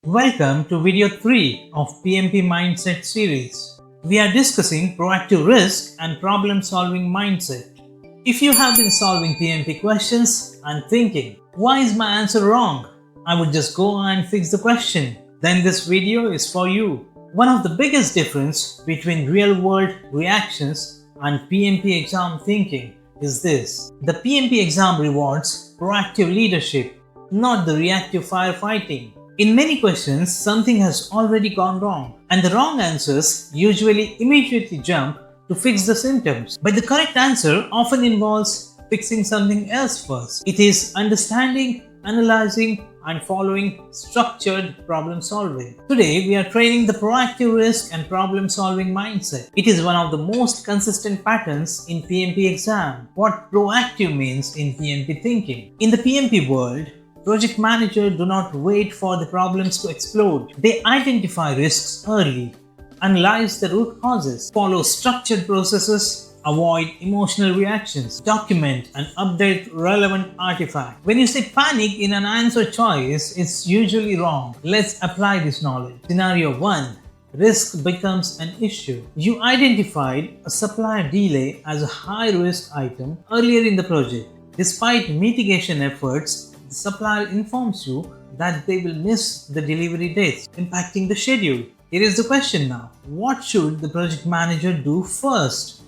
Welcome to video 3 of PMP Mindset Series. We are discussing proactive risk and problem-solving mindset. If you have been solving PMP questions and thinking, why is my answer wrong? I would just go and fix the question. Then this video is for you. One of the biggest difference between real-world reactions and PMP exam thinking is this. The PMP exam rewards proactive leadership, not the reactive firefighting. In many questions, something has already gone wrong, and the wrong answers usually immediately jump to fix the symptoms. But the correct answer often involves fixing something else first. It is understanding, analyzing, and following structured problem solving. Today, we are training the proactive risk and problem solving mindset. It is one of the most consistent patterns in PMP exam. What proactive means in PMP thinking. In the PMP world, project managers do not wait for the problems to explode. They identify risks early, analyze the root causes, follow structured processes, avoid emotional reactions, document and update relevant artifacts. When you say panic in an answer choice, it's usually wrong. Let's apply this knowledge. Scenario 1. Risk becomes an issue. You identified a supplier delay as a high-risk item earlier in the project. Despite mitigation efforts, the supplier informs you that they will miss the delivery dates, impacting the schedule. Here is the question now. What should the project manager do first?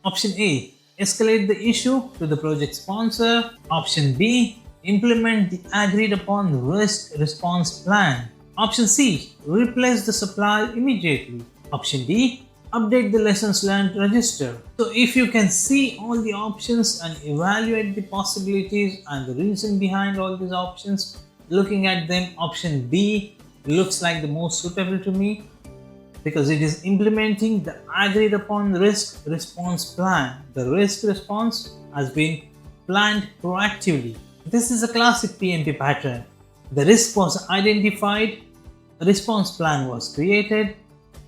Option A. Escalate the issue to the project sponsor. Option B. Implement the agreed upon risk response plan. Option C. Replace the supplier immediately. Option D. Update the lessons learned register. So if you can see all the options and evaluate the possibilities and the reason behind all these options, looking at them, option B looks like the most suitable to me because it is implementing the agreed upon risk response plan. The risk response has been planned proactively. This is a classic PMP pattern. The risk was identified, a response plan was created.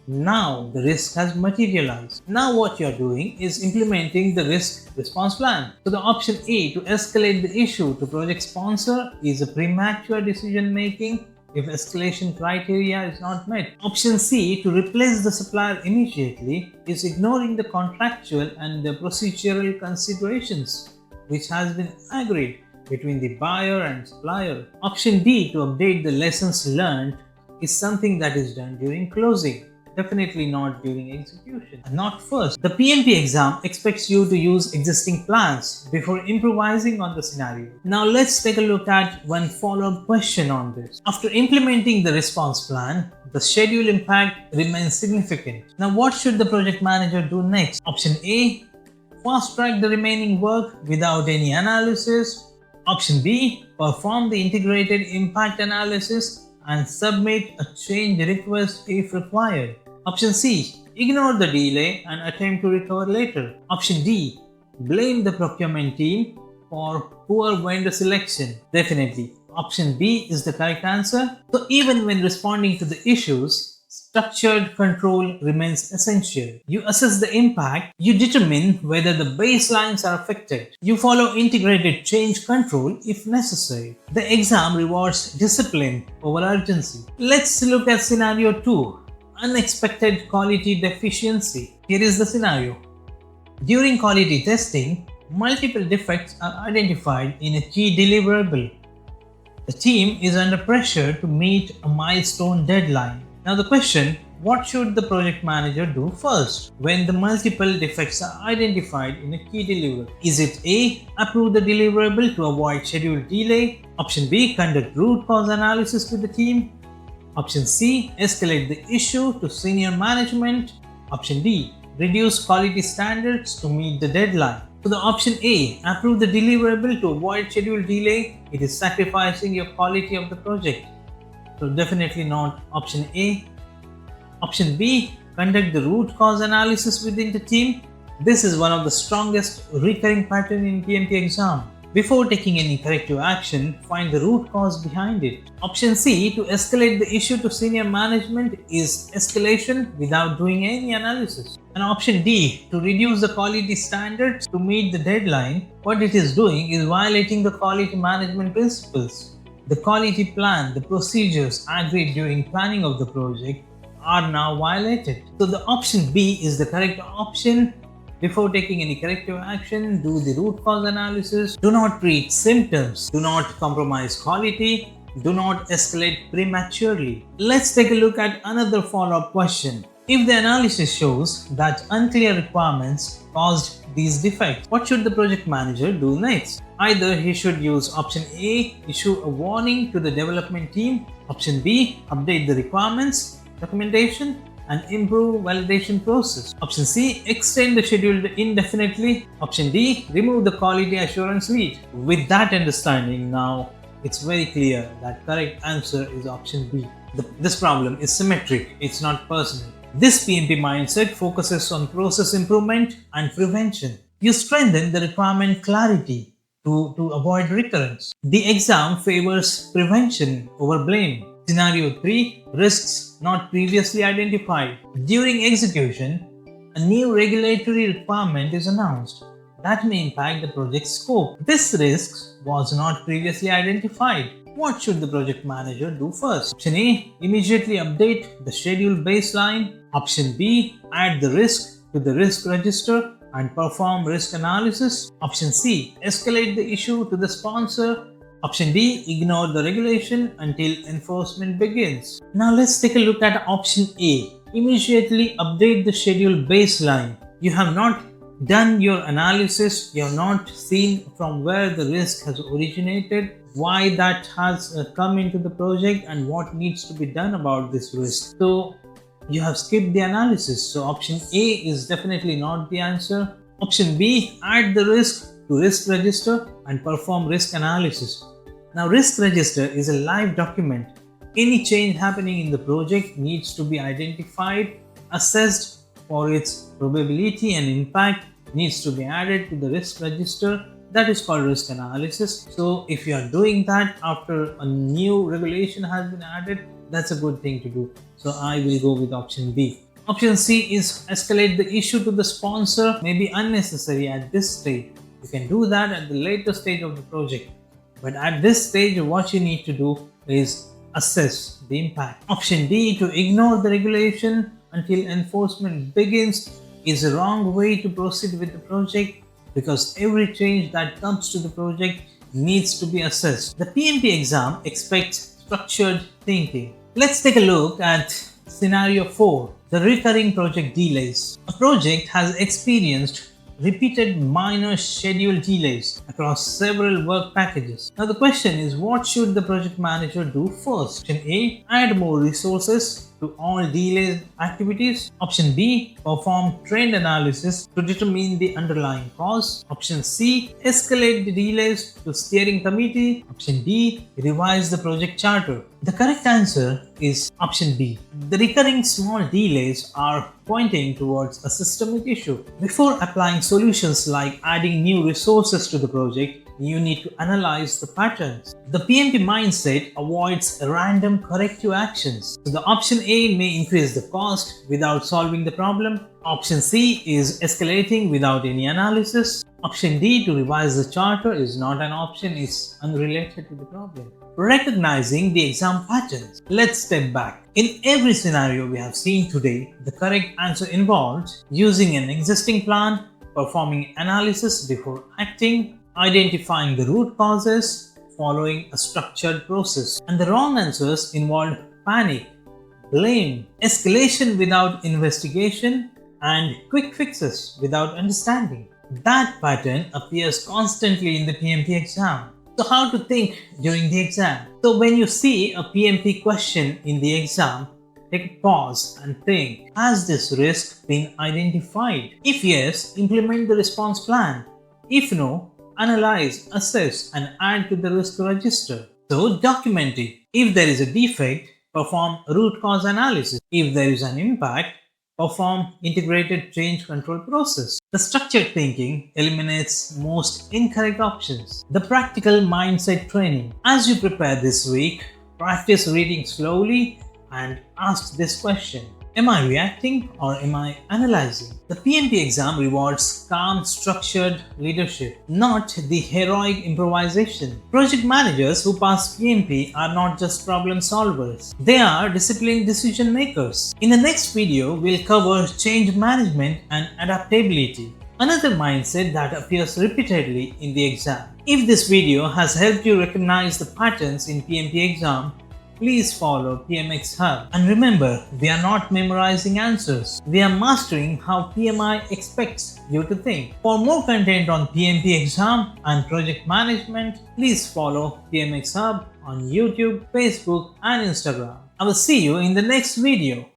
Now the risk has materialized. Now what you are doing is implementing the risk response plan. So the option A, to escalate the issue to project sponsor, is a premature decision making if escalation criteria is not met. Option C, to replace the supplier immediately, is ignoring the contractual and the procedural considerations which has been agreed between the buyer and supplier. Option D, to update the lessons learned, is something that is done during closing. Definitely not during execution. Not first. The PMP exam expects you to use existing plans before improvising on the scenario. Now let's take a look at one follow-up question on this. After implementing the response plan, the schedule impact remains significant. Now what should the project manager do next? Option A. Fast track the remaining work without any analysis. Option B. Perform the integrated impact analysis and submit a change request if required. Option C. Ignore the delay and attempt to recover later. Option D. Blame the procurement team for poor vendor selection. Definitely, option B is the correct answer. So even when responding to the issues, structured control remains essential. You assess the impact, you determine whether the baselines are affected. You follow integrated change control if necessary. The exam rewards discipline over urgency. Let's look at scenario 2. Unexpected quality deficiency. Here is the scenario. During quality testing, multiple defects are identified in a key deliverable. The team is under pressure to meet a milestone deadline. Now the question, what should the project manager do first when the multiple defects are identified in a key deliverable? Is it A. Approve the deliverable to avoid schedule delay? Option B. Conduct root cause analysis with the team? Option C. Escalate the issue to senior management? Option D. Reduce quality standards to meet the deadline? So the option A, approve the deliverable to avoid schedule delay, it is sacrificing your quality of the project. So definitely not option A. Option B, conduct the root cause analysis within the team. This is one of the strongest recurring pattern in PMP exam. Before taking any corrective action, find the root cause behind it. Option C, to escalate the issue to senior management, is escalation without doing any analysis. And option D, to reduce the quality standards to meet the deadline, what it is doing is violating the quality management principles. The quality plan, the procedures agreed during planning of the project are now violated. So the option B is the correct option. Before taking any corrective action, do the root cause analysis. Do not treat symptoms. Do not compromise quality. Do not escalate prematurely. Let's take a look at another follow-up question. If the analysis shows that unclear requirements caused these defects, what should the project manager do next? Either he should use option A, issue a warning to the development team, option B, update the requirements, documentation, and improve validation process. Option C, extend the schedule indefinitely. Option D, remove the quality assurance lead. With that understanding now, it's very clear that correct answer is option B. This problem is symmetric, it's not personal. This PMP mindset focuses on process improvement and prevention. You strengthen the requirement clarity to avoid recurrence. The exam favors prevention over blame. Scenario 3, risks not previously identified. During execution, a new regulatory requirement is announced that may impact the project scope. This risk was not previously identified. What should the project manager do first? Option A, immediately update the schedule baseline. Option B, add the risk to the risk register and perform risk analysis. Option C, escalate the issue to the sponsor. Option D, ignore the regulation until enforcement begins. Now let's take a look at option A. Immediately update the schedule baseline. You have not done your analysis, you have not seen from where the risk has originated, why that has come into the project, and what needs to be done about this risk. So you have skipped the analysis. So option A is definitely not the answer. Option B, add the risk to risk register and perform risk analysis. Now, risk register is a live document. Any change happening in the project needs to be identified, assessed for its probability and impact, needs to be added to the risk register. That is called risk analysis. So if you are doing that after a new regulation has been added, that's a good thing to do. So I will go with option B. Option C is escalate the issue to the sponsor. May be unnecessary at this stage. You can do that at the later stage of the project. But at this stage, what you need to do is assess the impact. Option D, to ignore the regulation until enforcement begins, is a wrong way to proceed with the project, because every change that comes to the project needs to be assessed. The PMP exam expects structured thinking. Let's take a look at scenario 4, the recurring project delays. A project has experienced repeated minor schedule delays across several work packages. Now the question is, what should the project manager do first? Option A, add more resources to all delayed activities. Option B, perform trend analysis to determine the underlying cause. Option C, escalate the delays to steering committee. Option D, revise the project charter. The correct answer is option B. The recurring small delays are pointing towards a systemic issue. Before applying solutions like adding new resources to the project, you need to analyze the patterns. The PMP mindset avoids random corrective actions. So the option A may increase the cost without solving the problem. Option C is escalating without any analysis. Option D, to revise the charter, is not an option, it's unrelated to the problem. Recognizing the exam patterns. Let's step back. In every scenario we have seen today, the correct answer involves using an existing plan, performing analysis before acting, identifying the root causes, following a structured process. And the wrong answers involved panic, blame, escalation without investigation, and quick fixes without understanding. That pattern appears constantly in the PMP exam. So how to think during the exam? So when you see a PMP question in the exam, take a pause and think, has this risk been identified? If yes, implement the response plan. If no, analyze, assess, and add to the risk register. So document it. If there is a defect, perform root cause analysis. If there is an impact, perform integrated change control process. The structured thinking eliminates most incorrect options. The practical mindset training. As you prepare this week, practice reading slowly and ask this question. Am I reacting or am I analyzing? The PMP exam rewards calm, structured leadership, not the heroic improvisation. Project managers who pass PMP are not just problem solvers, they are disciplined decision makers. In the next video, we'll cover change management and adaptability, another mindset that appears repeatedly in the exam. If this video has helped you recognize the patterns in PMP exam, please follow PMX Hub. And remember, we are not memorizing answers. We are mastering how PMI expects you to think. For more content on PMP exam and project management, please follow PMX Hub on YouTube, Facebook, and Instagram. I will see you in the next video.